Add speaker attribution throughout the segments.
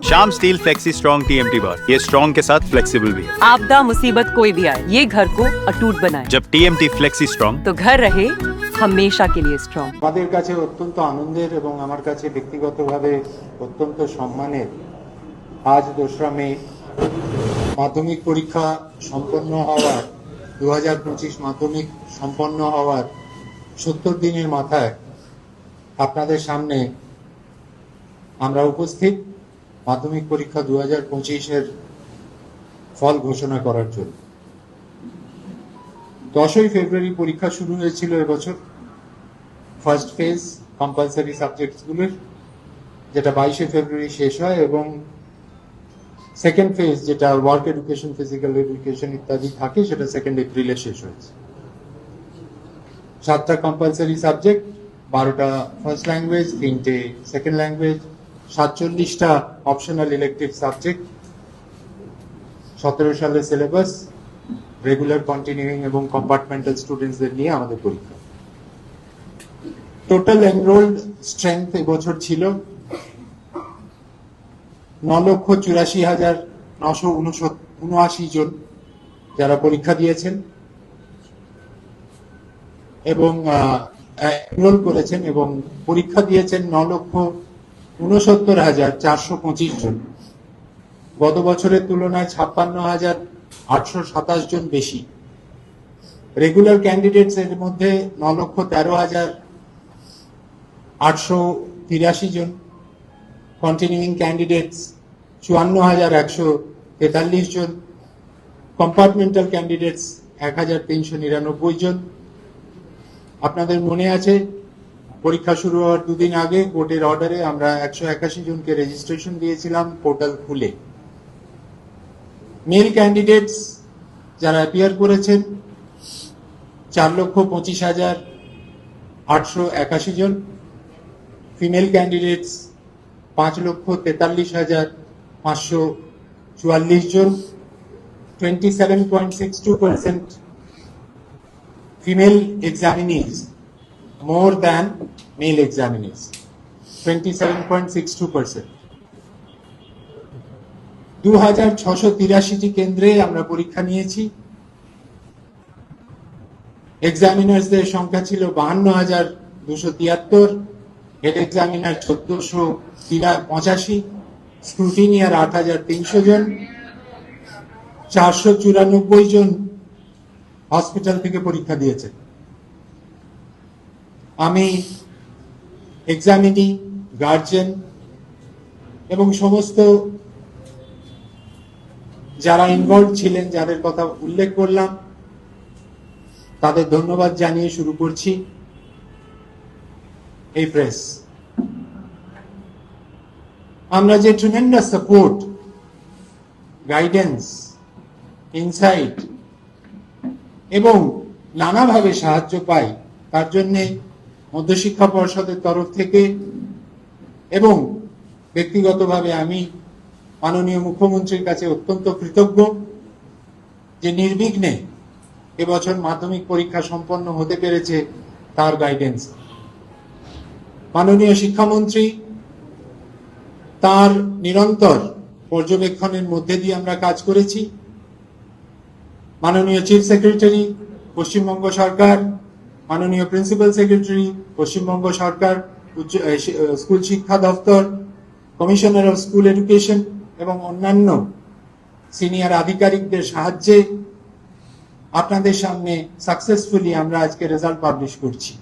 Speaker 1: Shyam steel flexi strong TMT बार, ये strong के साथ फ्लेक्सिबल भी है।
Speaker 2: आपदा मुसीबत कोई भी आए, ये घर को अटूट बनाए।
Speaker 1: जब टीएमटी फ्लेक्सी स्ट्रॉन्ग,
Speaker 2: तो घर रहे हमेशा के लिए स्ट्रॉन्ग।
Speaker 3: আমাদের কাছে অত্যন্ত আনন্দের এবং আমার কাছে ব্যক্তিগতভাবে অত্যন্ত সম্মানের আজ 2রা মে মাধ্যমিক পরীক্ষা সম্পন্ন হওয়ার 2025 মাধ্যমিক সম্পন্ন হওয়ার 70 দিনের মাথায় আপনাদের সামনে আমরা উপস্থিত মাধ্যমিক পরীক্ষা 2025 এর ফল ঘোষণা করার জন্য। 10ই ফেব্রুয়ারি পরীক্ষা শুরু হয়েছিল এবছর ফার্স্ট ফেজ কম্পালসারি সাবজেক্টসগুলোর, যেটা 22শে ফেব্রুয়ারি শেষ হয়, এবং সেকেন্ড ফেজ যেটা ওয়ার্ক এডুকেশন, ফিজিক্যাল এডুকেশন ইত্যাদি থাকে সেটা 2 এপ্রিলে শেষ হয়েছে। 7টা কম্পালসারি সাবজেক্ট, 12টা ফার্স্ট ল্যাঙ্গুয়েজ, 3টে সেকেন্ড ল্যাঙ্গুয়েজ, 47টা অপশনাল ইলেকটিভ সাবজেক্ট, 17 সালের সিলেবাস, রেগুলার, কন্টিনিউইং এবং কম্পার্টমেন্টাল স্টুডেন্টসদের নিয়ে আমাদের পরীক্ষা। টোটাল এনরোলড স্ট্রেংথ এবছর ছিল 9,84,979 জন যারা পরীক্ষা দিয়েছেন এবং এনরোল করেছেন, এবং পরীক্ষা দিয়েছেন 9,69,425 জন। গত বছরের তুলনায় 56,827 জন বেশি। রেগুলার ক্যান্ডিডেটস এর মধ্যে 9,13,883 জন, কন্টিনিউইং ক্যান্ডিডেটস 54,143 জন, কম্পার্টমেন্টাল ক্যান্ডিডেটস 1,399 জন। আপনাদের মনে আছে পরীক্ষা শুরু হওয়ার 2 দিন আগে কোর্টের অর্ডারে আমরা 181 জনকে রেজিস্ট্রেশন দিয়েছিলাম পোর্টাল খুলে। মেল ক্যান্ডিডেটস যারা অ্যাপিয়ার করেছেন 4,25,881 জন, ফিমেল ক্যান্ডিডেটস 5,43,544 জন, 27.62% female examinees more than male examinees, 27.62%। 2,683টি কেন্দ্রে আমরা পরীক্ষা নিয়েছি। এক্সামিনার্সদের সংখ্যা ছিল 52,273, হেড এক্সামিনার 1,485, স্ক্রুটিনিয়ার 8,300 জন, 494 জন হসপিটাল থেকে পরীক্ষা দিয়েছেন। আমি এক্সামিনি, গার্জেন এবং সমস্ত যারা ইনভলভ ছিলেন, যাদের কথা উল্লেখ করলাম, তাদের ধন্যবাদ জানিয়ে শুরু করছি এই প্রেস। আমরা যে ট্রিমেন্ডাস সাপোর্ট, গাইডেন্স, ইনসাইট এবং নানাভাবে সাহায্য পাই, তার জন্য মধ্যশিক্ষা পর্ষদের তরফ থেকে এবং ব্যক্তিগতভাবে আমি মাননীয় মুখ্যমন্ত্রীর কাছে অত্যন্ত কৃতজ্ঞ যে নির্বিঘ্নে এবছর মাধ্যমিক পরীক্ষা সম্পন্ন হতে পেরেছে তার গাইডেন্স। মাননীয় শিক্ষামন্ত্রী তার নিরন্তর পর্যবেক্ষণের মধ্যে দিয়ে আমরা কাজ করেছি। মাননীয় চিফ সেক্রেটারি পশ্চিমবঙ্গ সরকার, মাননীয় প্রিন্সিপাল সেক্রেটারি পশ্চিমবঙ্গ সরকার, স্কুল শিক্ষা দপ্তর, কমিশনার অফ স্কুল এডুকেশন এবং অন্যান্য সিনিয়র আধিকারিকদের সাহায্যে আপনাদের সামনে সাকসেসফুলি আমরা আজকে রেজাল্ট পাবলিশ করছি।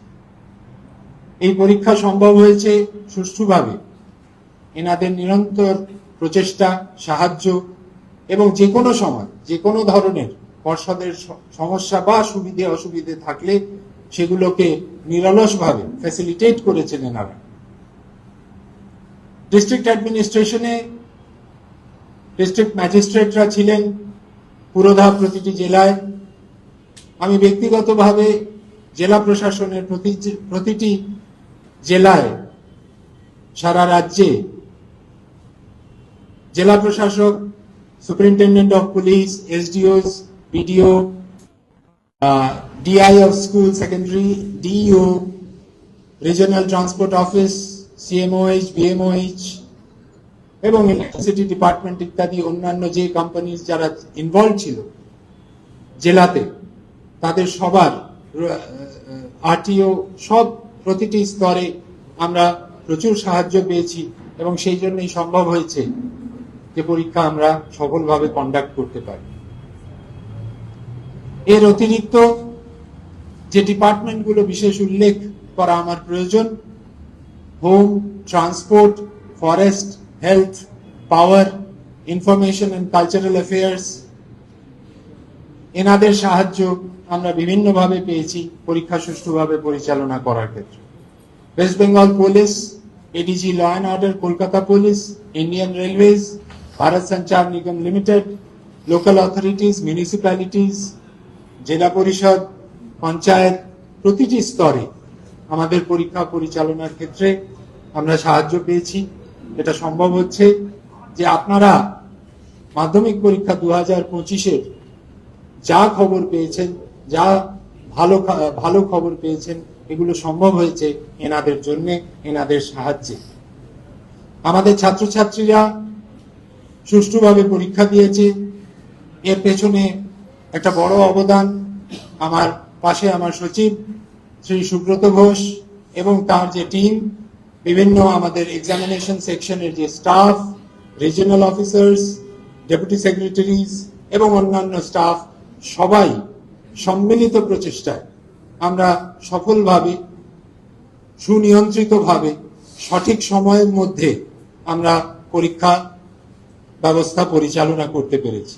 Speaker 3: এই পরীক্ষা সম্ভব হয়েছে সুষ্ঠুভাবে এনাদের নিরন্তর প্রচেষ্টা, সাহায্য এবং যে কোনো সময় যে কোনো ধরনের পর্ষদের সমস্যা বা সুবিধে অসুবিধে থাকলে সেগুলোকে নিরলসভাবে ফ্যাসিলিটেট করেছেন এনারা। ডিস্ট্রিক্ট অ্যাডমিনিস্ট্রেশনে ডিস্ট্রিক্ট ম্যাজিস্ট্রেটরা ছিলেন পুরোধা প্রতিটি জেলায়। আমি ব্যক্তিগতভাবে জেলা প্রশাসনের প্রতিটি জেলায় সারা রাজ্যে জেলা প্রশাসক, superintendent of police, SDOs, BDO, DI of school secondary, DEO, regional transport office, CMOH, BMOH, এবং ইলেকট্রিসিটি ডিপার্টমেন্ট ইত্যাদি অন্যান্য যে কোম্পানি যারা ইনভলভ ছিল জেলাতে, তাদের সবার আরটিও সব প্রতিটি স্তরে আমরা প্রচুর সাহায্য পেয়েছি এবং সেই জন্যই সম্ভব হয়েছে যে পরীক্ষা আমরা সফলভাবে কন্ডাক্ট করতে পারি। এর অতিরিক্ত যে ডিপার্টমেন্টগুলো বিশেষ উল্লেখ করা আমার প্রয়োজন, home, transport, forest, health, power, information and cultural affairs, এনাদের সাহায্য আমরা বিভিন্নভাবে পেয়েছি পরীক্ষা সুষ্ঠুভাবে পরিচালনা করার ক্ষেত্রে। West Bengal police, ADG law and order, Kolkata police, Indian railways, Bharat Sanchar Nigam limited, local authorities, municipalities, Zilla Parishad, panchayat, প্রতিটি স্তরে আমাদের পরীক্ষা পরিচালনার ক্ষেত্রে আমরা সাহায্য পেয়েছি। এটা সম্ভব হচ্ছে যে আপনারা মাধ্যমিক পরীক্ষা 2025-এর যা খবর পেয়েছেন, যা ভালো খবর পেয়েছেন, এগুলো সম্ভব হয়েছে এনাদের জন্য, এনাদের সাহায্যে। আমাদের ছাত্রছাত্রীরা সুষ্ঠুভাবে পরীক্ষা দিয়েছে, এর পেছনে একটা বড় অবদান আমার পাশে আমার সচিব শ্রী সুব্রত ঘোষ এবং তার যে টিম, বিভিন্ন আমাদের এক্সামিনেশন সেকশনের যে staff, regional officers, deputy secretaries এবং অন্যান্য স্টাফ, সবাই সম্মিলিত প্রচেষ্টায় আমরা সফলভাবে, সুনিয়ন্ত্রিতভাবে, সঠিক সময়ের মধ্যে আমরা পরীক্ষা ব্যবস্থা পরিচালনা করতে পেরেছি।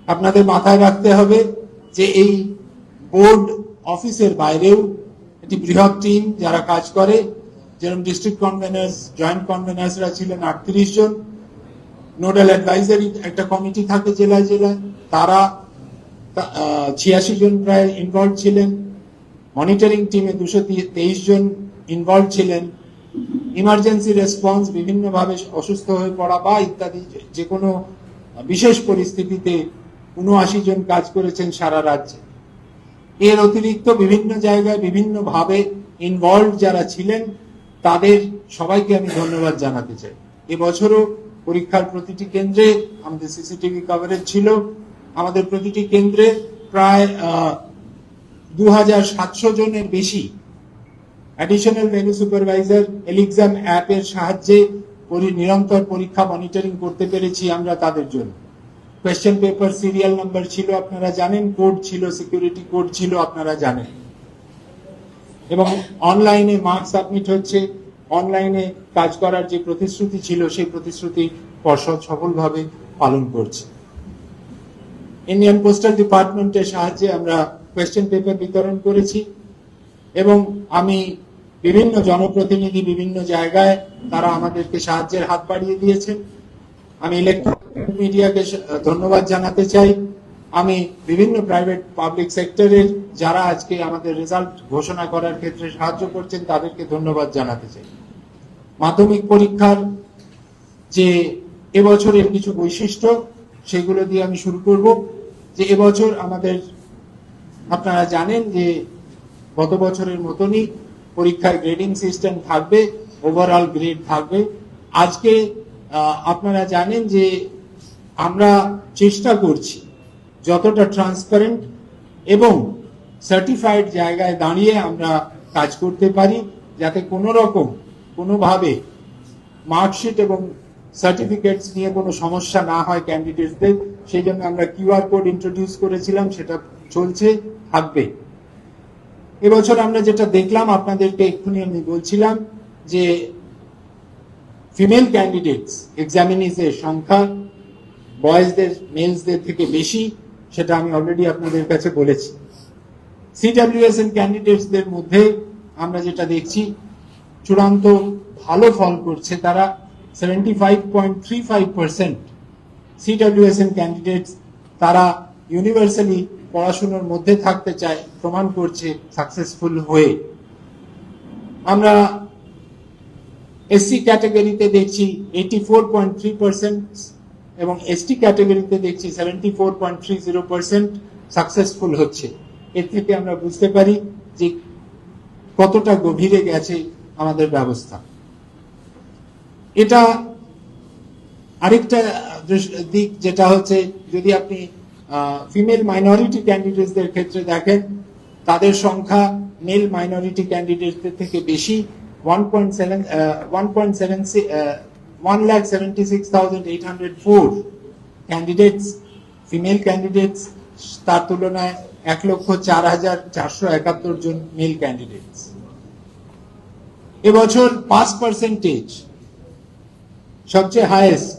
Speaker 3: আপনাদের মাথায় রাখতে হবে যে এই বোর্ড অফিসের বাইরেও একটি বৃহৎ টিম যারা কাজ করে, যেরকম ডিস্ট্রিক্ট কনভেনার্স, জয়েন্ট কনভেনার্সরা ছিলেন 38 জন, নোডাল অ্যাডভাইজারি একটা কমিটি থাকে জেলায় জেলায়, তারা 86 জন প্রায় ইনভলভ ছিলেন, মনিটরিং টিমে 223 জন ইনভলভ ছিলেন, ইমার্জেন্সি রেসপন্স, বিভিন্নভাবে অসুস্থ হয়ে পড়া বা ইত্যাদি যে কোনো বিশেষ পরিস্থিতিতে 79 জন কাজ করেছেন সারা রাজ্যে। এর অতিরিক্ত বিভিন্ন জায়গায় বিভিন্নভাবে ইনভলভ যারা ছিলেন তাদের সবাইকে আমি ধন্যবাদ জানাতে চাই। এবছরও পরীক্ষার প্রতিটি কেন্দ্রে আমাদের সিসিটিভি কভারেজ ছিল। আমাদের প্রতিটি কেন্দ্রে প্রায় 2700 জনের বেশি অ্যাডিশনাল ভেন্যু সুপারভাইজার এলিক্সাম অ্যাপের সাহায্যে নিরন্তর পরীক্ষা মনিটরিং করতে পেরেছি আমরা তাদের জন্য। কোয়েশ্চেন পেপার সিরিয়াল নাম্বার ছিল, আপনারা জানেন, কোড ছিল, সিকিউরিটি কোড ছিল, আপনারা জানেন, এবং অনলাইনে মার্কস সাবমিট হচ্ছে। অনলাইনে কাজ করার যে প্রতিশ্রুতি ছিল সেই প্রতিশ্রুতি পর্ষদ সফলভাবে পালন করছে। ইন্ডিয়ান পোস্টাল ডিপার্টমেন্টের সাহায্যে আমরা কোয়েশ্চেন পেপার বিতরণ করেছি এবং আমি বিভিন্ন জনপ্রতিনিধি বিভিন্ন জায়গায় তারা আমাদেরকে সাহায্যের হাত বাড়িয়ে দিয়েছেন। আমি ইলেকট্রনিক মিডিয়াকে ধন্যবাদ জানাতে চাই। আমি বিভিন্ন প্রাইভেট পাবলিক সেক্টরের যারা আজকে আমাদের রেজাল্ট ঘোষণা করার ক্ষেত্রে সাহায্য করছেন তাদেরকে ধন্যবাদ জানাতে চাই। মাধ্যমিক পরীক্ষার যে এবছরের কিছু বৈশিষ্ট্য সেগুলো দিয়ে আমি শুরু করব। যে এবছর আমাদের, আপনারা জানেন যে গত বছরের মতনই পরীক্ষার গ্রেডিং সিস্টেম থাকবে, ওভারঅল গ্রেড থাকবে। আজকে আপনারা জানেন যে আমরা চেষ্টা করছি যতটা ট্রান্সপারেন্ট এবং সার্টিফাইড জায়গায় দাঁড়িয়ে আমরা কাজ করতে পারি, যাতে কোনো রকম কোনোভাবে মার্কশিট এবং সার্টিফিকেটস নিয়ে কোনো সমস্যা না হয় ক্যান্ডিডেটসদের। সেই জন্য আমরা কিউআর কোড ইন্ট্রোডিউস করেছিলাম, সেটা চলছে, থাকবে। এবছর আমরা যেটা দেখলাম, আপনাদেরকে এক্ষুনি আমি বলছিলাম যে ফিমেল ক্যান্ডিডেটস এক্সামিনিজের সংখ্যা বয়েজদের মেলসদের থেকে বেশি, সেটা আমি অলরেডি আপনাদের কাছে বলেছি। সিডব্লিউএসএন ক্যান্ডিডেটসদের মধ্যে আমরা যেটা দেখছি চূড়ান্ত ভালো ফল করছে তারা। 75.35% সিডব্লিউএসএন ক্যান্ডিডেটস তারা ইউনিভার্সালি পড়াশোনার মধ্যে থাকতে চায়, প্রমাণ করছে সাকসেসফুল হয়ে। আমরা এসসি ক্যাটাগরিতে দেখছি 84.3% এবং এসটি ক্যাটাগরিতে দেখছি 74.30% সাকসেসফুল হচ্ছে। এর থেকে আমরা বুঝতে পারি যে কতটা গভীরে গেছে আমাদের ব্যবস্থা। এটা আরেকটা দিক যেটা হচ্ছে, যদি আপনি ফিমেল মাইনরিটি ক্যান্ডিডেটসদের ক্ষেত্রে দেখেন, তাদের সংখ্যা মেল মাইনরিটি ক্যান্ডিডেটদের থেকে বেশি। 1,76,804 ক্যান্ডিডেটস, ফিমেল ক্যান্ডিডেটস, তার তুলনায় 1,04,471 জন মেল ক্যান্ডিডেটস। এবছর পাস পার্সেন্টেজ সবচেয়ে হাইয়েস্ট।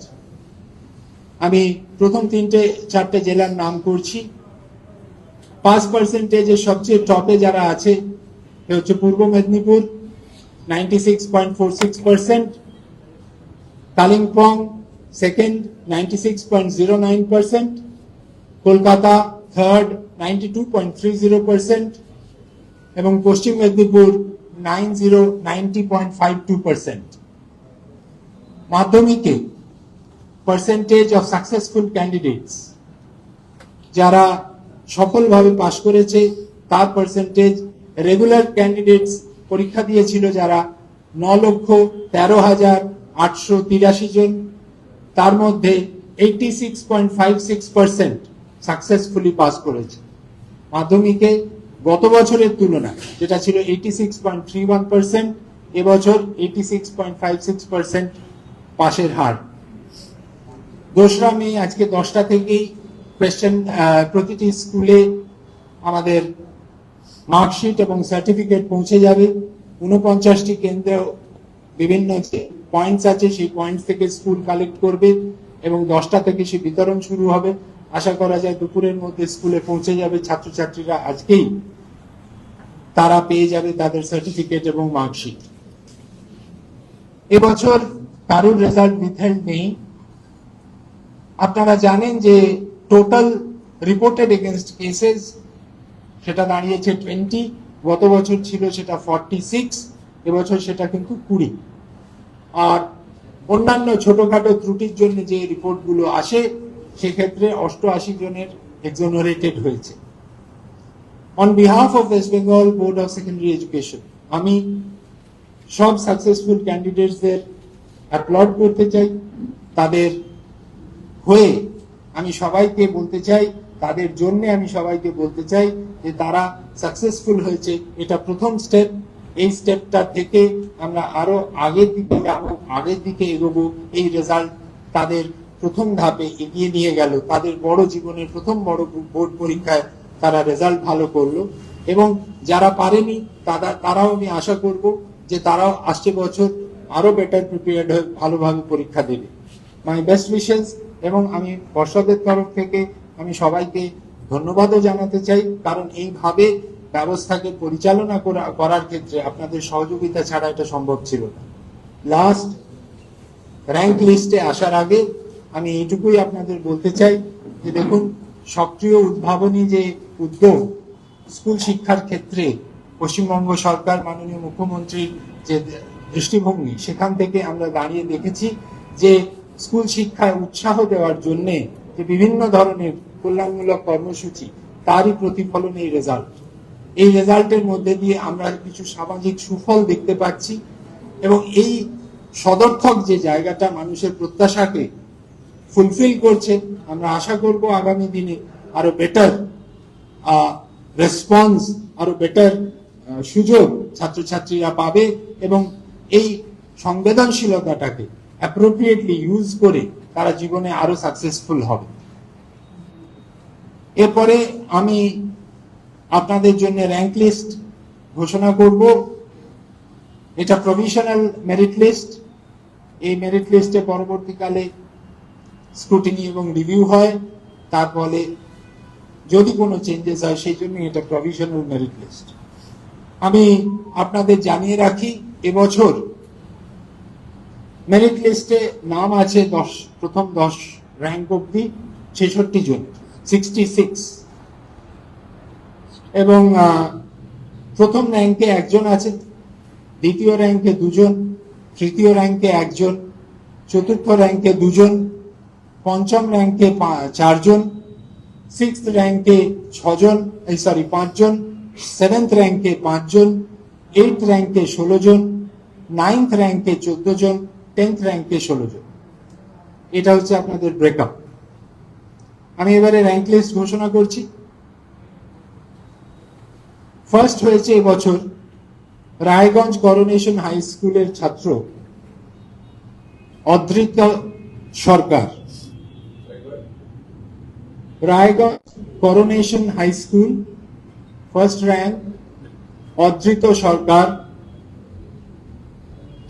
Speaker 3: আমি প্রথম 3-4টে জেলার নাম করছি। পাস পার্সেন্টেজের সবচেয়ে টপে যারা আছে সে হচ্ছে পূর্ব মেদিনীপুর 96.46%, কালিম্পং সেকেন্ড 96.09%, কলকাতা থার্ড 92.30%, এবং পশ্চিম মেদিনীপুর 90.52%। মাধ্যমিকে পার্সেন্টেজ অফ সাকসেসফুল ক্যান্ডিডেটস, যারা সফলভাবে পাশ করেছে তার পার্সেন্টেজ, রেগুলার ক্যান্ডিডেটস পরীক্ষা দিয়েছিল যারা 9,13,883 জন, তার মধ্যে 86.56% সাকসেসফুলি পাস করেছে। মাধ্যমিকে গত বছরের তুলনায় যেটা ছিল 86.31%, এবছর 86.56% পাশের হার। 2রা মে আজকে 10টা থেকেই কোয়েশ্চেন, প্রতিটি স্কুলে আমাদের মার্কশিট এবং সার্টিফিকেট পৌঁছে যাবে। 49টি কেন্দ্রে বিভিন্ন যে পয়েন্টস আছে সেই পয়েন্টস থেকে স্কুল কালেক্ট করবে এবং 10টা থেকে সে বিতরণ শুরু হবে। আশা করা যায় দুপুরের মধ্যে স্কুলে পৌঁছে যাবে ছাত্রছাত্রীরা, আজকেই তারা পেয়ে যাবে তাদের সার্টিফিকেট এবং মার্কশিট। এবছর কারোর রেজাল্ট উইথহেল্ড নেই। আপনারা জানেন যে টোটাল রিপোর্টেড এগেইনস্ট কেসেস সেটা দাঁড়িয়েছে 20, গত বছর ছিল সেটা 46, এবছর সেটা কিন্তু 20। আর অন্যান্য ছোটখাটো ত্রুটির জন্য যে রিপোর্টগুলো আসে সেক্ষেত্রে 88 জনের এক্সোনারেটেড হয়েছে। On behalf of West Bengal board of secondary education, আমি সব সাকসেসফুল ক্যান্ডিডেটসদের অ্যাপ্লড করতে চাই। তাদের হয়ে আমি সবাইকে বলতে চাই, তাদের জন্য আমি সবাইকে বলতে চাই যে তারা সাকসেসফুল হয়েছে, এটা প্রথম স্টেপ। এই স্টেপটা থেকে আমরা আরো আগের দিকে এগোবো। এই রেজাল্ট তাদের প্রথম ধাপে এগিয়ে নিয়ে গেল, তাদের বড় জীবনের প্রথম বড় বোর্ড পরীক্ষায় তারা রেজাল্ট ভালো করলো। এবং যারা পারেনি তারাও আমি আশা করব যে তারাও আসছে বছর আরো বেটার প্রিপেয়ার্ড হয়ে ভালোভাবে পরীক্ষা দেবে। My best wishes. এবং আমি পর্ষদের তরফ থেকে আমি সবাইকে ধন্যবাদও জানাতে চাই, কারণ এইভাবে ব্যবস্থাকে পরিচালনা করার ক্ষেত্রে আপনাদের সহযোগিতা ছাড়া এটা সম্ভব ছিল না। লাস্ট র্যাঙ্ক লিস্টে আসার আগে আমি এইটুকুই আপনাদের বলতে চাই যে দেখুন, সক্রিয় উদ্ভাবনী যে উদ্যোগ স্কুল শিক্ষার ক্ষেত্রে পশ্চিমবঙ্গ সরকার মাননীয় মুখ্যমন্ত্রীর যে দৃষ্টিভঙ্গি, সেখান থেকে আমরা দাঁড়িয়ে দেখেছি যে স্কুল শিক্ষায় উৎসাহ দেওয়ার জন্য যে বিভিন্ন ধরনের কল্যাণমূলক কর্মসূচি, তারই প্রতিফলন এই রেজাল্ট। এই রেজাল্টের মধ্যে দিয়ে আমরা কিছু সামাজিক সুফল দেখতে পাচ্ছি এবং এই সদর্থক যে জায়গাটা মানুষের প্রত্যাশাকে ফুলফিল করছে। আমরা আশা করব আগামী দিনে আরো বেটার রেসপন্স, আরো বেটার সুযোগ ছাত্রছাত্রীরা পাবে এবং এই সংবেদনশীলতাটাকে অ্যাপ্রোপ্রিয়েটলি ইউজ করে তারা জীবনে আরো সাকসেসফুল হবে। এরপরে আমি আপনাদের জন্য র্যাঙ্ক লিস্ট ঘোষণা করব। এটা প্রভিশনাল মেরিট লিস্ট। এই মেরিট লিস্টে পরবর্তীকালে স্ক্রুটিনি এবং রিভিউ হয়, তারপরে যদি কোনো চেঞ্জেস হয় সেই জন্য এটা প্রভিশনাল মেরিট লিস্ট। আমি আপনাদের জানিয়ে রাখি, এবছর মেরিট লিস্টে নাম আছে প্রথম 10 র্যাঙ্ক অব্দি 66 জন, 66, এবং প্রথম র্যাঙ্কে একজন আছে, দ্বিতীয় র্যাঙ্কে 2 জন, তৃতীয় র্যাঙ্কে 1 জন, চতুর্থ র্যাঙ্কে 2 জন, পঞ্চম র্যাঙ্কে 4 জন, 6th র্যাঙ্কে 5 জন, 7th র্যাঙ্কে 5 জন, 8th র্যাঙ্কে 16 জন, 9th র্যাঙ্কে 14 জন, 10th র্যাঙ্কে 16 জন। এটা হচ্ছে আপনাদের ব্রেকআপ। আমি এবারে র্যাঙ্ক লিস্ট ঘোষণা করছি। ফার্স্ট হয়েছে এবছর রায়গঞ্জ করোনেশন হাই স্কুলের ছাত্র Adrita Sarkar. Raiganj coronation high School, first rank Adrit Sarkar.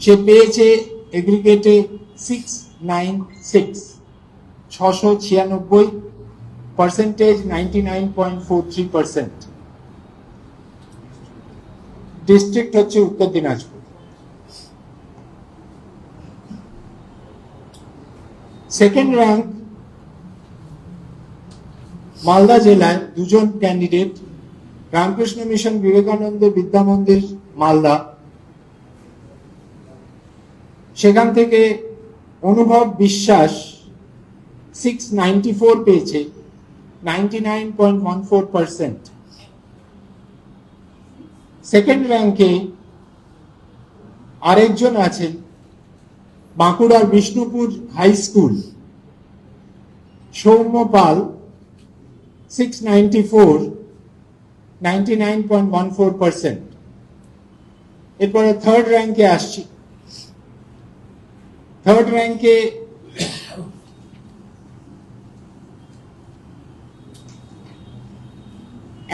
Speaker 3: সে পেয়েছে এগ্রিগেটে 696, পার্সেন্টেজ 99.43%। ডিস্ট্রিক্ট হচ্ছে উত্তর দিনাজপুর। সেকেন্ড র্যাঙ্ক মালদা জেলায় দুজন ক্যান্ডিডেট, রামকৃষ্ণ মিশন বিবেকানন্দ বিদ্যা মন্দির মালদা, সেখান থেকে অনুভব বিশ্বাস 694 পেয়েছে, 99.14%। সেকেন্ড র্যাঙ্কে আরেকজন আছেন বাঁকুড়ার বিষ্ণুপুর হাই স্কুল, সৌম্য পাল 694, 99.14%। এরপরে থার্ড র্যাঙ্কে আসছি। থার্ড র্যাঙ্কে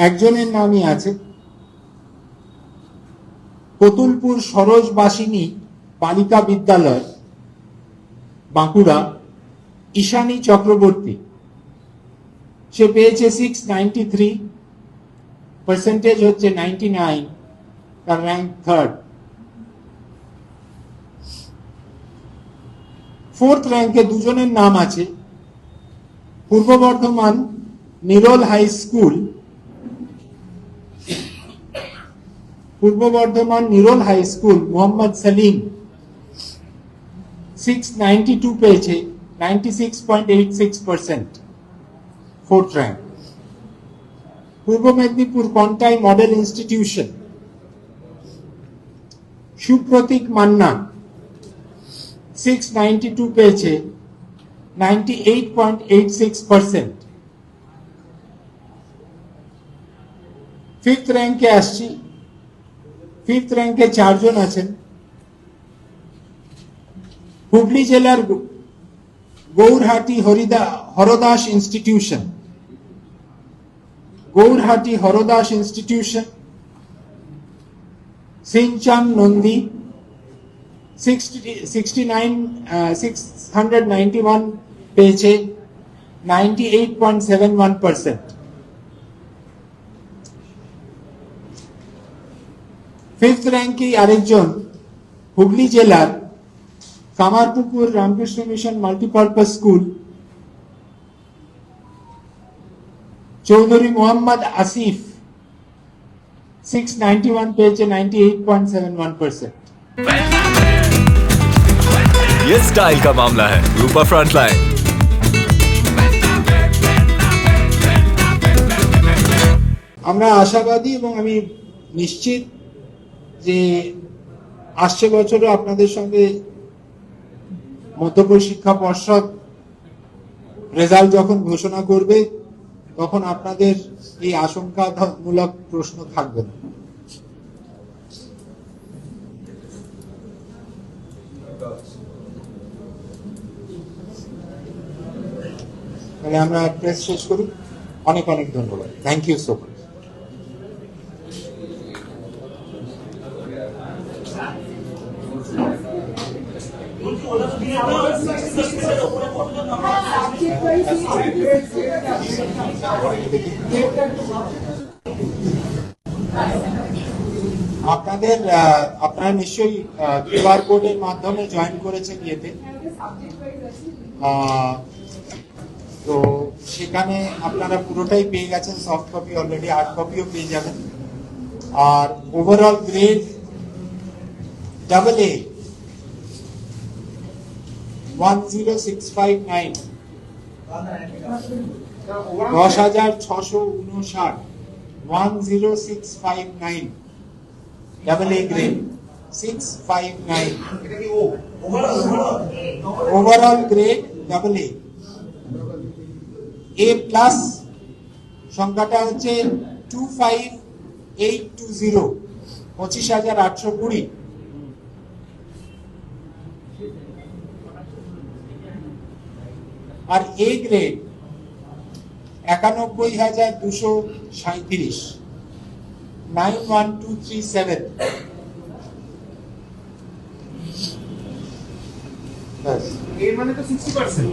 Speaker 3: একজনের নামই আছে কতুলপুর সরোজবাসিনী বালিকা বিদ্যালয় বাঁকুড়া, ঈশানী চক্রবর্তী। সে পেয়েছে 693, পার্সেন্টেজ হচ্ছে 99, তার র্যাঙ্ক থার্ড। ফোর্থ র্যাঙ্কে দুজনের নাম আছে পূর্ব বর্ধমান নিরোল হাই স্কুল, পূর্ব বর্ধমান নিরোল হাই স্কুল মোহাম্মদ সালিম 692 পেয়েছে, 96.86%, ফোর্থ র্যাঙ্ক। পূর্ব মেদিনীপুর কন্টাই মডেল ইনস্টিটিউশন সুপ্রতীক মান্না 692 পেয়েছে, 98.86%। ফিফথ র্যাঙ্কে আসছি। ফিফথ র্যাঙ্কে চারজন আছেন হুগলি জেলার Gourhati Hardas institution, Gourhati Hardas institution Shinchan Nandi 691 পেয়েছে, 98.71%। ফিফথ র্যাঙ্কে আরেকজন হুগলি জেলার Kamarpukur Ramakrishna mission multipurpose school Chowdhury Mohammad Asif 691 পেয়েছে, 98.71%।
Speaker 4: ये स्टाइल का मामला है, रूपा फ्रंटलाइन।
Speaker 3: আমরা আশাবাদী এবং আমি নিশ্চিত যে আসছে বছরও আপনাদের সঙ্গে মধ্যপ্রদেশ শিক্ষা পর্ষদ রেজাল্ট যখন ঘোষণা করবে তখন আপনাদের এই আশঙ্কামূলক প্রশ্ন থাকবে না। তাহলে আমরা প্রেস শেষ করি। অনেক অনেক ধন্যবাদ। Thank you so much. আপনারা নিশ্চয়ই কিউআর কোডের মাধ্যমে জয়েন করেছেন ইয়েতে, তো সেখানে আপনারা পুরোটাই পেয়ে গেছেন, সফট কপি অলরেডি, হার্ড কপিও পেয়ে যাবেন। আর overall grade AA 10659, 10,659, 10659, AA grade 659। Overall grade double A plus সংখ্যাটা হচ্ছে 25820, 25,820। আর এ গ্রেড 91,237, 91237।
Speaker 5: এর মানে তো 60%।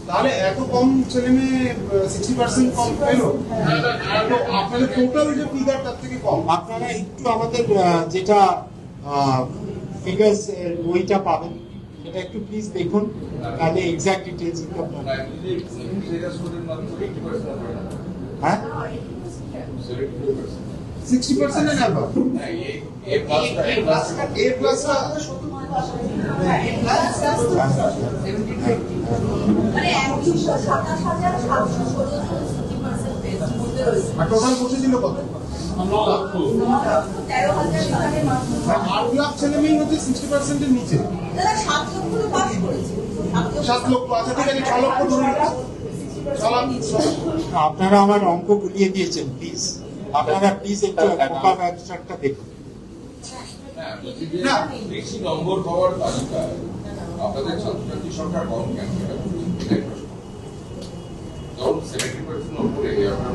Speaker 5: তাহলে এত কম ছেলে মেয়ে 60% কম পেলো, তো আপনাদের টোটাল যে ফিগার তার থেকে কম।
Speaker 3: আপনারা একটু আমাদের যেটা ফিগার্স বইটা পাবেন সেটা একটু প্লিজ দেখুন, তাহলে এক্সাক্ট ডিটেইলস একটু আপনারা। হ্যাঁ
Speaker 5: 60% এর নাম্বার এ প্লাসটা আর টোটাল বসে দিল কত? 8 লাখ ছেলে মেয়ে হচ্ছে 60% এর নিচে। 7 লক্ষ, আচ্ছা ঠিক আছে 6 লক্ষ ধরে নিচ্ছি।
Speaker 3: আপনারা আমার অঙ্ক গুলিয়ে দিয়েছেন, প্লিজ আপনারা প্লিজ একটু ফোকাস অ্যাবস্ট্রাক্টটা দেখুন।
Speaker 5: না
Speaker 6: বেশি নম্বর হওয়ার তালিকায় আপনাদের ছাত্রছাত্রী সংখ্যা কম কেন? ধরুন 70% উপরে আপনার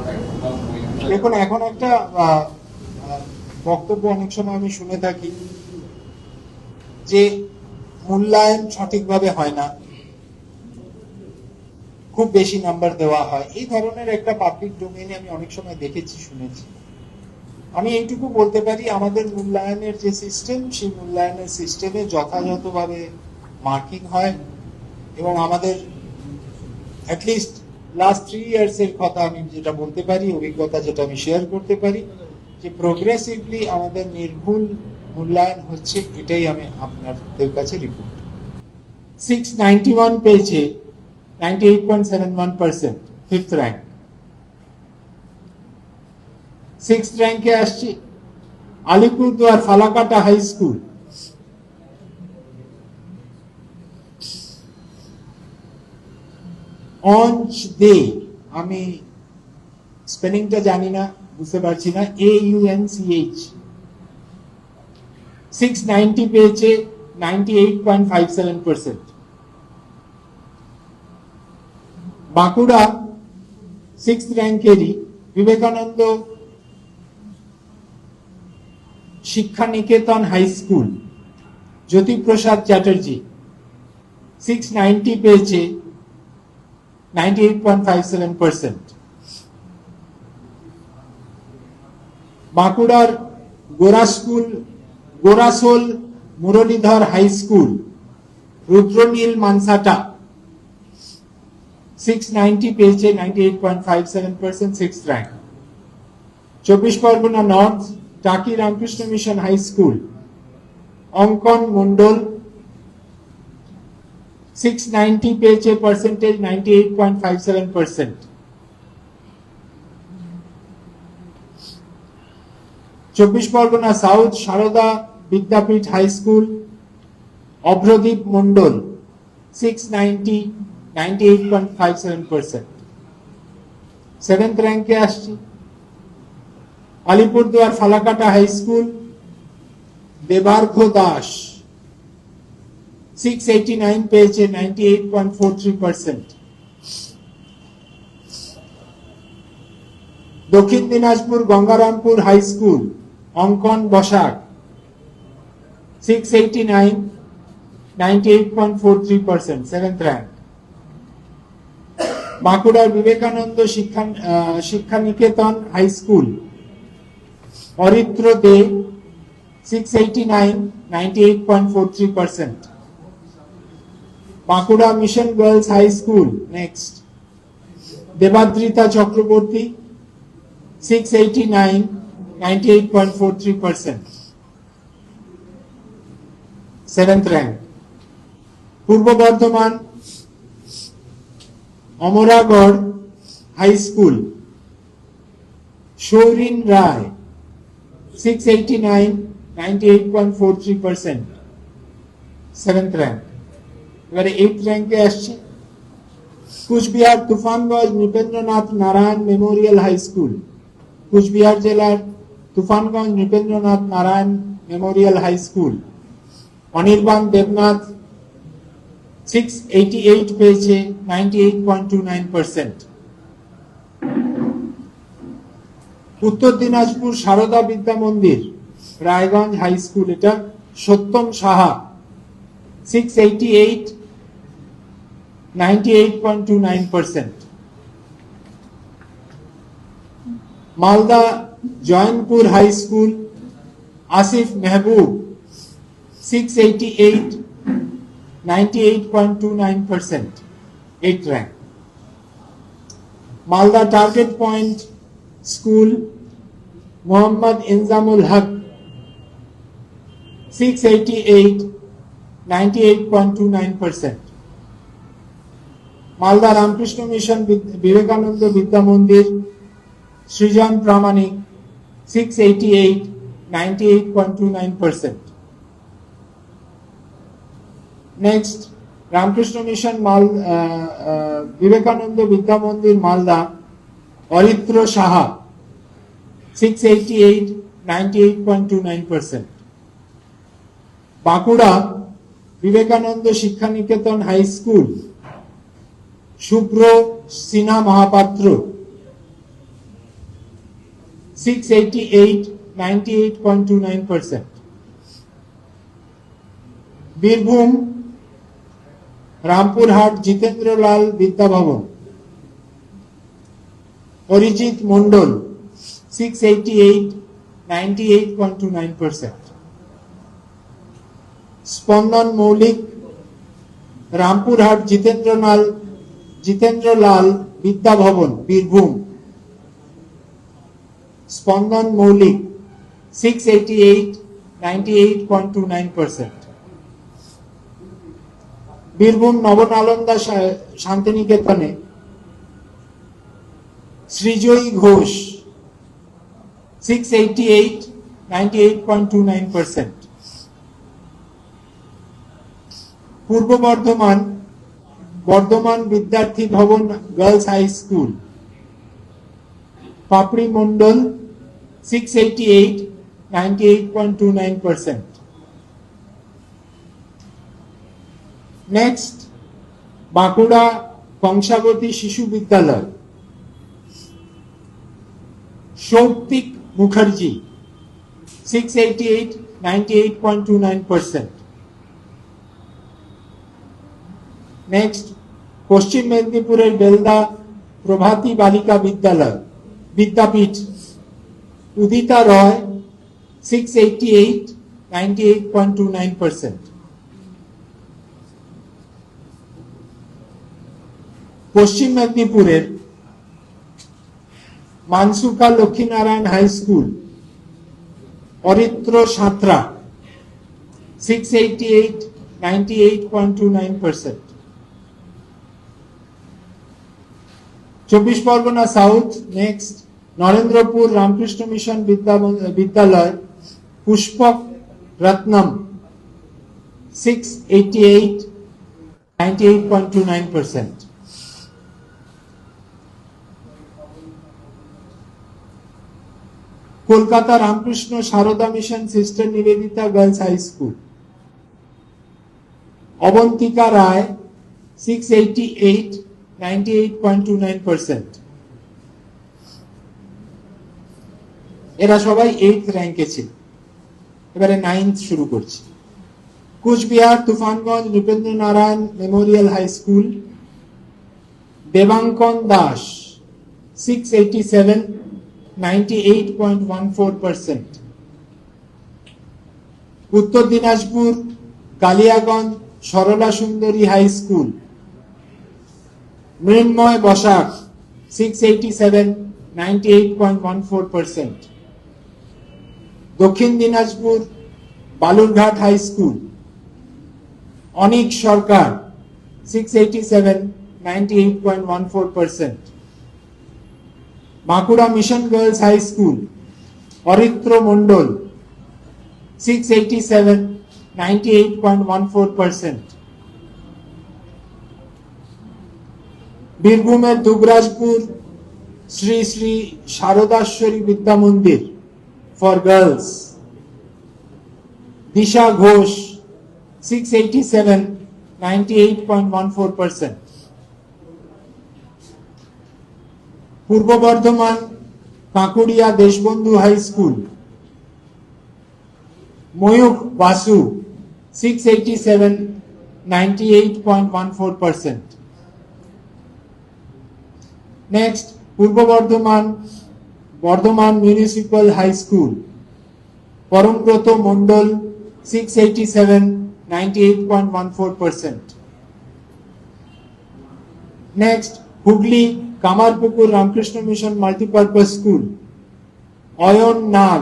Speaker 3: দেখুন, এখন একটা বক্তব্য অনেক সময় আমি শুনে থাকি যে মূল্যায়ন সঠিকভাবে হয় না, খুব বেশি নাম্বার দেওয়া হয়, এই ধরনের একটা পাবলিক ডোমেইনে আমি অনেক সময় দেখেছি, শুনেছি। আমি এইটুকু বলতে পারি, আমাদের মূল্যায়নের যে সিস্টেম, সেই মূল্যায়নের সিস্টেমে যথাযথভাবে মার্কিং হয় এবং আমাদের অ্যাটলিস্ট লাস্ট 3 ইয়ার্স এর কথা আমি যেটা বলতে পারি, অভিজ্ঞতা যেটা আমি শেয়ার করতে পারি, যে প্রোগ্রেসিভলি আমাদের নির্ভুল মূল্যায়ন হচ্ছে, এটাই আমি আপনাদের কাছে রিপোর্ট। 691 পেয়েছে 98.71%, 5th র্যাঙ্ক। 6th র্যাঙ্কে আসছে আলিপুরদুয়ার ফালাকাটা হাই স্কুল। অঞ্চ দে, আমি স্পেলিংটা জানি না, বুঝতে পারছি না, AUNCH। 690 পেয়েছে 98.57%। Bankura 6th র্যাঙ্কেরই Vivekananda Shiksha Niketan high school, Jyotiprasad Chatterjee 690 পেয়েছে 98.57%। বাঁকুড়ার গোরাসোল মুরলীধর হাই স্কুল, রুদ্রনীল মানসাটা 690 পেয়েছে 98.57%, 6th র্যাঙ্ক। 24 পরগনা নর্থ টাকি রামকৃষ্ণ মিশন হাই স্কুল, অঙ্কন মন্ডল 690 পেয়েছে, পার্সেন্টেজ 98.57%। চব্বিশ Parganas south Sarada Vidyapith high school, Abhradeep Mondal 690, 98.57%। 7th র্যাঙ্কে আসছি আলিপুরদুয়ার ফালাকাটা হাই স্কুল, দেবার্ঘ দাস 689 পেয়েছে, 98.43%। দক্ষিণ দিনাজপুর গঙ্গারামপুর হাই স্কুল, অঙ্কন বসাক 689, 98.43%, 7th র্যাঙ্ক। বাঁকুড়ার Vivekananda Shiksha Niketan high school, Aritra De 689, 98.43%। Bankura mission girls high school next, Debadrita Chakraborty 689, 98.43%, 7th rank. Purba Bardhaman Amragarh high school, Sourin Roy 689, 98.43%, 7th rank. এবারে 8th র্যাঙ্কে আসছে Cooch Behar Tufanganj Nripendranath Narayan memorial high school, Cooch Behar জেলার Tufanganj Nripendranath Narayan memorial high school, Anirban Debnath 688 পেয়েছে, 98.29%। উত্তর দিনাজপুর সারদা বিদ্যা মন্দির রায়গঞ্জ হাই স্কুল, এটা Satyam Saha 688, 98.29%। Malda Joynpur high school Asif Mehboob 688, 98.29%, 8th rank। Malda target point school Mohammad Injamul Haque 688, 98.29%। Malda Ramakrishna mission Vivekananda Vidya Mandir Srijan Pramanik 688, 98.29%। Next Ramakrishna mission Vivekananda Vidya Mandir Malda Aritra Saha 688, 98.29%। Bankura Vivekananda Shiksha Niketan high school শুভ্র সিনহা মহাপাত্র 688, 98.29%। বীরভূম রামপুরহাট জিতেন্দ্রলাল বিদ্যা ভবন অরিজিৎ মন্ডল 688, 98.29%। স্পন্দন মৌলিক রামপুরহাট জিতেন্দ্রলাল বিদ্যা ভবন বীরভূম, স্পন্দন মৌলিক 688, 98.29%। বীরভূম নবনালন্দা শান্তিনিকেতনে শ্রীজয়ী ঘোষ 688, 98.29%। পূর্ব বর্ধমান বর্ধমান বিদ্যার্থী ভবন গার্লস হাই স্কুল পাপড়ি মন্ডল 688, 98.29%। নেক্সট বাঁকুড়া কংসাবতী শিশু বিদ্যালয় সৌপ্তিক মুখার্জি 688, 98.29%। নেক্সট পশ্চিম মেদিনীপুরের বেলদা প্রভাতী বালিকা বিদ্যাপীঠ উদিতা রয় 688, 98.29%। পশ্চিম মেদিনীপুরের Mansuka Laxminarayan high school Aritra Santra 688, 98.29%। 24 Pargana south next Narendrapur Ramakrishna mission Vidyalaya Pushpak Ratnam 688, 98.29%। Kolkata Ramakrishna Sarada mission sister Nivedita girls high school Abantika Roy 688, 98.29%। এরা সবাই 8th র্যাঙ্কে ছিল। এবারে 9th শুরু করছি। Cooch Behar Tufanganj Nripendra Narayan memorial high school Debankan Das 687, 98.14%। Uttar Dinajpur Kaliaganj Sarala সুন্দরী হাই স্কুল মৃন্ময় Basak 687, 98.14%। Dakshin Dinajpur Balurghat high school Anik Sarkar 687, 98.14%। Bankura mission girls high school Aritra Mondal 687, 98.14%. বীরভূমের দুবরাজপুর শ্রী শ্রী শারদাশ্বরী বিদ্যা মন্দির ফর গার্লস দিশা ঘোষ 687, 98.14%. পূর্ব বর্ধমান কাঁকুড়িয়া Deshbandhu high school Mayukh Basu 687, 98.14%. Next Purba Bardhaman Bardhaman municipal high school Parambrata Mondal 687, 98.14%. Next Hooghly Kamarpukur Ramakrishna mission multipurpose school Ayan Nag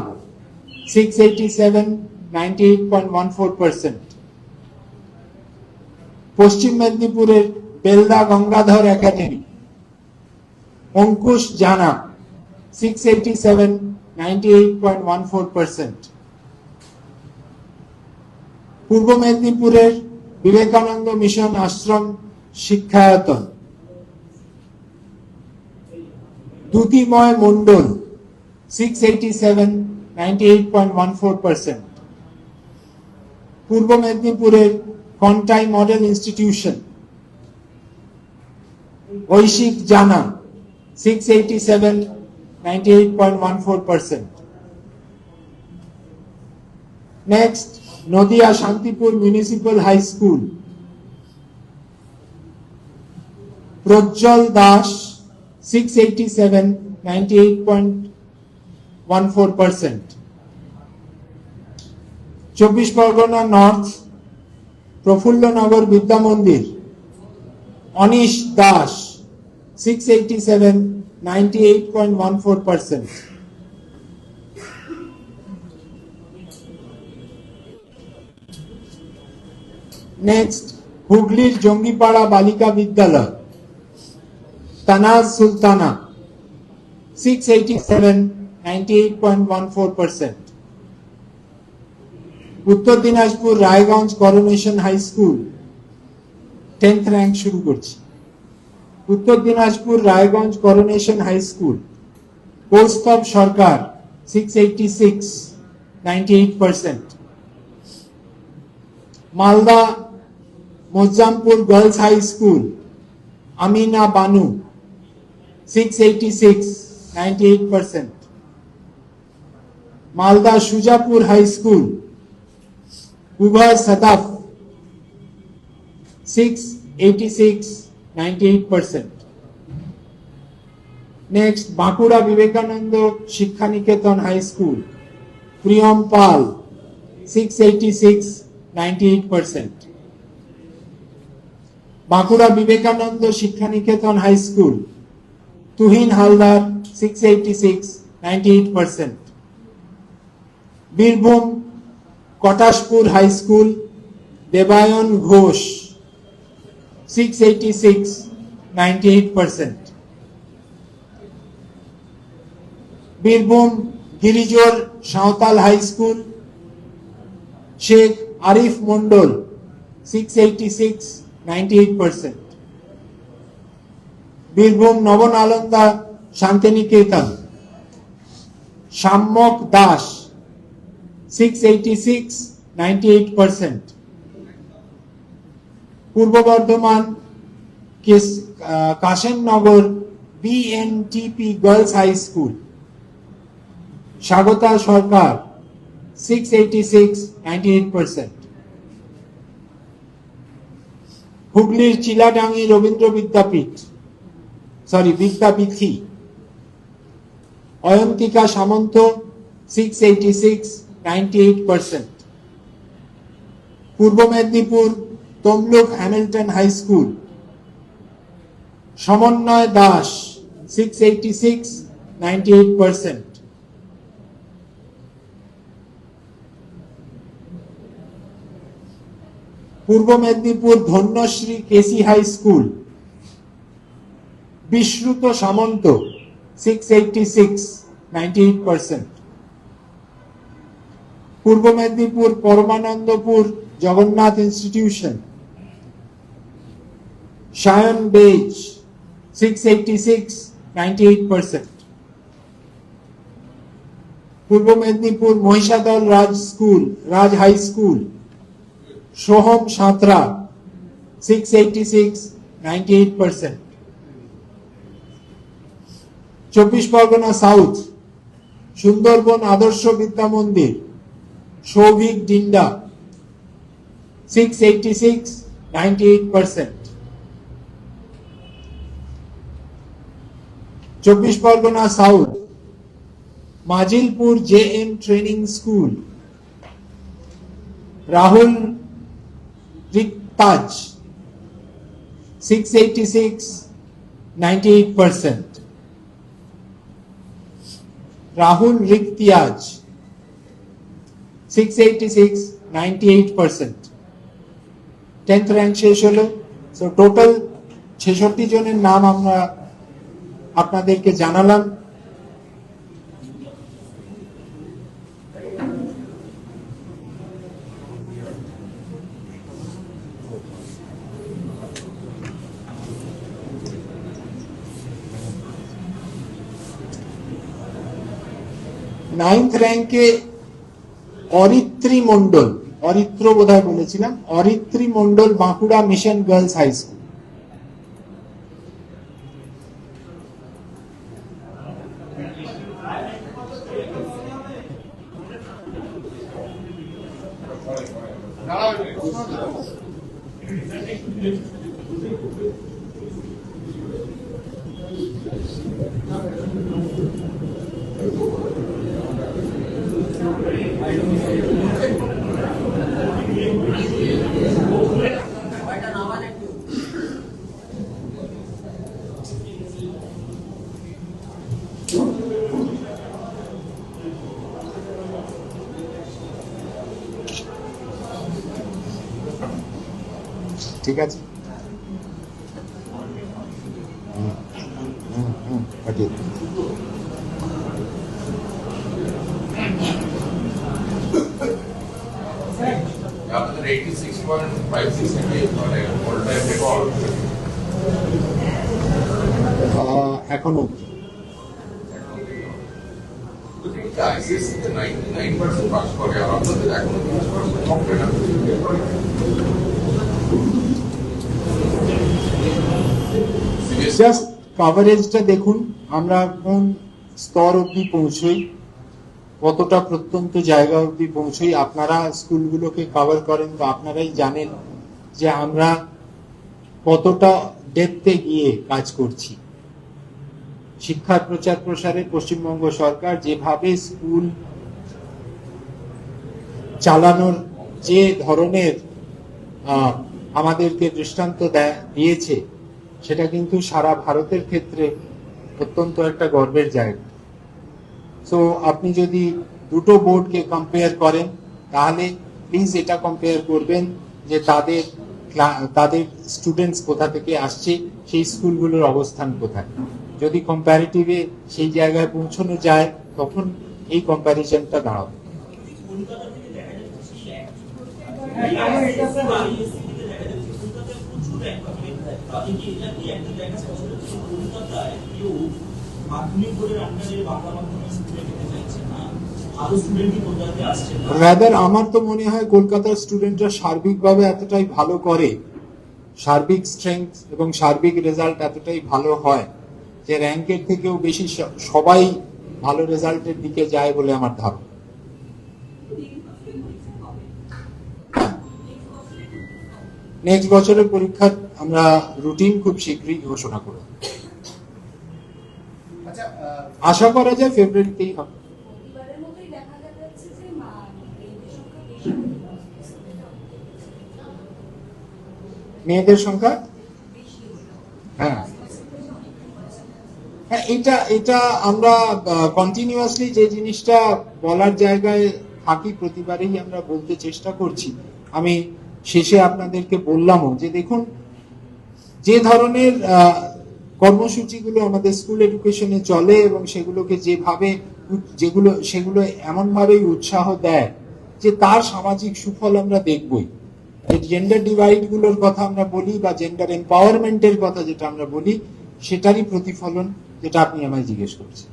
Speaker 3: 687, 98.14%. পশ্চিম মেদিনীপুরের বেলদা গঙ্গাধর একাডেমি অঙ্কুশ জানা 687, 98.14%. পূর্ব মেদিনীপুরের বিবেকানন্দ মিশন আশ্রম শিক্ষায়তন দ্যুতিময় মণ্ডল 687, 98.14%. পূর্ব মেদিনীপুরের Contai model institution ঐশিক Jana 687, 98.14%. Next Nadia Shantipur municipal high school Prajjwal Das 687, 98.14%. চব্বিশ পরগনা নর্থ প্রফুল্লনগর বিদ্যা মন্দির অনিশ দাস 687, 98.14%. নেক্সট হুগলির জঙ্গিপাড়া বালিকা বিদ্যালয় Tanaz Sultana 687, 98.14%. Uttar Dinajpur Raiganj coronation high school 10th rank শুরু করছি। Uttar Dinajpur Raiganj coronation high school Kaustav Sarkar 686, 98%. Malda Mozampur girls high school Amina Banu 686, 98%. Malda Sujapur high school উভয় Sadaf 686, 98%. Next Bankura Vivekananda Shiksha Niketan high school Priyam Pal 686, 98%. Bankura Vivekananda Shiksha Niketan high school Tuhin Haldar 686, 98%. Birbhum Katashpur high school Debayan Ghosh 686, 98%. Birbhum গিরিজোর Santal high school Sheikh Arif Mondal 686, 98%. Birbhum Nabanalanda Santiniketan Samyak Das 686, 98%. Purba Bardhaman Kashemnagar BNTP girls high school Swagata Sarkar 686, 98%. হুগলির চিলাডাঙ্গি রবীন্দ্র বিদ্যাপীঠী অয়ন্তিকা সামন্ত 686, 98%. Purba Medinipur Tamluk Hamilton high school Samanway Das 686, 98%. Purba Medinipur Dhanyashree KC high school Bishruta Samanta 686, 98%. Purba Medinipur Paramanandapur Jagannath institution, Sayan Bej 686, 98%. Purba Medinipur Mahishadal Raj high school, Soham Santra 686, 98%. 24 Pargana south Sundarban Adarsha Vidya Mandir, Souvik Dinda 686, 98%. 24 Pargana south Majilpur JM training school, Rahul Riktaj 686, 98%. Rahul Riktiyaj 686, 98%. 10th rank শেষ হলো। So total 66 জনের নাম আমরা আপনাদেরকে জানালাম। Ninth র্যাঙ্কে অরিত্রী মন্ডল, অরিত্র বোধহয় বলেছিলাম, Aritri Mondal, Bankura mission girls high school. ঠিক আছে, পাঠিয়ে দিন।
Speaker 6: আপনাদের 86.568 মানে অল টাইম রেকর্ড।
Speaker 3: এখনো
Speaker 6: আইসিএসসিতে 99% পাস করে, আর আপনাদের এখনো 30% কমবে না।
Speaker 3: জাস্ট কভারেজটা দেখুন, আমরা কোন স্তর অবধি পৌঁছই, কতটা প্রত্যন্ত জায়গা অবধি পৌঁছই। আপনারা স্কুলগুলোকে কভার করেন, তো আপনারাই জানেন যে আমরা কতটা ডেপথে গিয়ে কাজ করছি। শিক্ষার প্রচার প্রসারে পশ্চিমবঙ্গ সরকার যেভাবে স্কুল চালানোর যে ধরনের আমাদেরকে দৃষ্টান্ত দিয়েছে, সেটা কিন্তু সারা ভারতের ক্ষেত্রে অত্যন্ত একটা গর্বের জায়গা। সো আপনি যদি দুটো বোর্ডকে কম্পেয়ার করেন, তাহলে প্লিজ এটা কম্পেয়ার করবেন যে তাদের স্টুডেন্টস কোথা থেকে আসছে, সেই স্কুলগুলোর অবস্থান কোথায়। যদি কম্পারিটিভে সেই জায়গায় পৌঁছানো যায়, তখন এই কম্প্যারিজনটা দাঁড়াবে। রাদার আমার তো মনে হয় কলকাতার স্টুডেন্টরা সার্বিকভাবে এতটাই ভালো করে, সার্বিক স্ট্রেংথ এবং সার্বিক রেজাল্ট এতটাই ভালো হয় যে র্যাঙ্কের থেকেও বেশি সবাই ভালো রেজাল্টের দিকে যায় বলে আমার ধারণা। নেক্সট বছরের পরীক্ষার আমরা রুটিন খুব শীঘ্রই ঘোষণা করব। আশা করা যায় ফেব্রুয়ারিতেই হবে। মেয়েদের সংখ্যা, হ্যাঁ, এটা আমরা কন্টিনিউয়াসলি যে জিনিসটা বলার জায়গায় থাকি, প্রতিবারেই আমরা বলতে চেষ্টা করছি। আমি শেষে আপনাদেরকে বললামও যে দেখুন, যে ধরনের কর্মসূচিগুলো আমাদের স্কুল এডুকেশনে চলে এবং সেগুলোকে সেগুলো এমন ভাবেই উৎসাহ দেয় যে তার সামাজিক সুফল আমরা দেখবই। যে জেন্ডার ডিভাইড গুলোর কথা আমরা বলি বা জেন্ডার এম্পাওয়ারমেন্টের কথা যেটা আমরা বলি, সেটারই প্রতিফলন যেটা আপনি আমায় জিজ্ঞেস করছেন।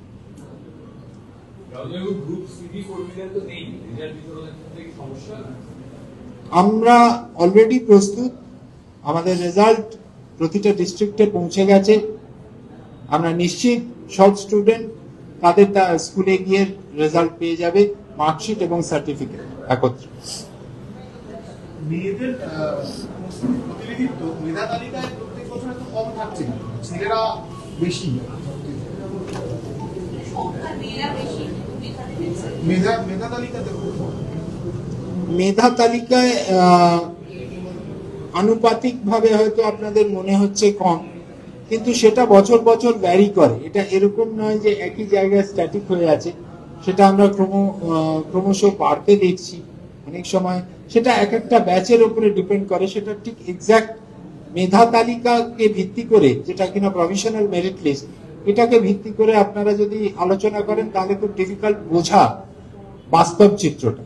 Speaker 3: আমরা অলরেডি প্রস্তুত, আমাদের রেজাল্ট প্রতিটা ডিস্ট্রিক্টে পৌঁছে গেছে। আমরা নিশ্চিত সব স্টুডেন্ট তাদের স্কুলে গিয়ে রেজাল্ট পেয়ে যাবে, মার্কশিট এবং সার্টিফিকেট একত্রে।
Speaker 5: মেয়েদের প্রতিনিধিত্ব মেধা তালিকায় প্রত্যেক বছর এত কম থাকছে না, ছেলেরা বেশি। মেধা তালিকাতে
Speaker 3: মেধা তালিকায় আনুপাতিক ভাবে হয়তো আপনাদের মনে হচ্ছে কম, কিন্তু সেটা বছর বছর ভ্যারি করে। এটা এরকম নয় যে একই জায়গায় স্ট্যাটিক হয়ে আছে, সেটা আমরা ক্রমশ বাড়তে দেখছি। অনেক সময় সেটা এক একটা ব্যাচের উপরে ডিপেন্ড করে। সেটা ঠিক এক্সাক্ট মেধা তালিকাকে ভিত্তি করে, যেটা কিনা প্রভিশনাল মেরিট লিস্ট, এটাকে ভিত্তি করে আপনারা যদি আলোচনা করেন তাহলে খুব ডিফিকাল্ট বোঝা বাস্তব চিত্রটা।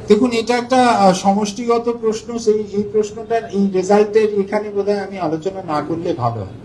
Speaker 3: দেখুন, এটা একটা সমষ্টিগত প্রশ্ন। এই প্রশ্নটার এই রেজাল্টের এখানে বোধহয় আমি আলোচনা না করলে ভালো হয়।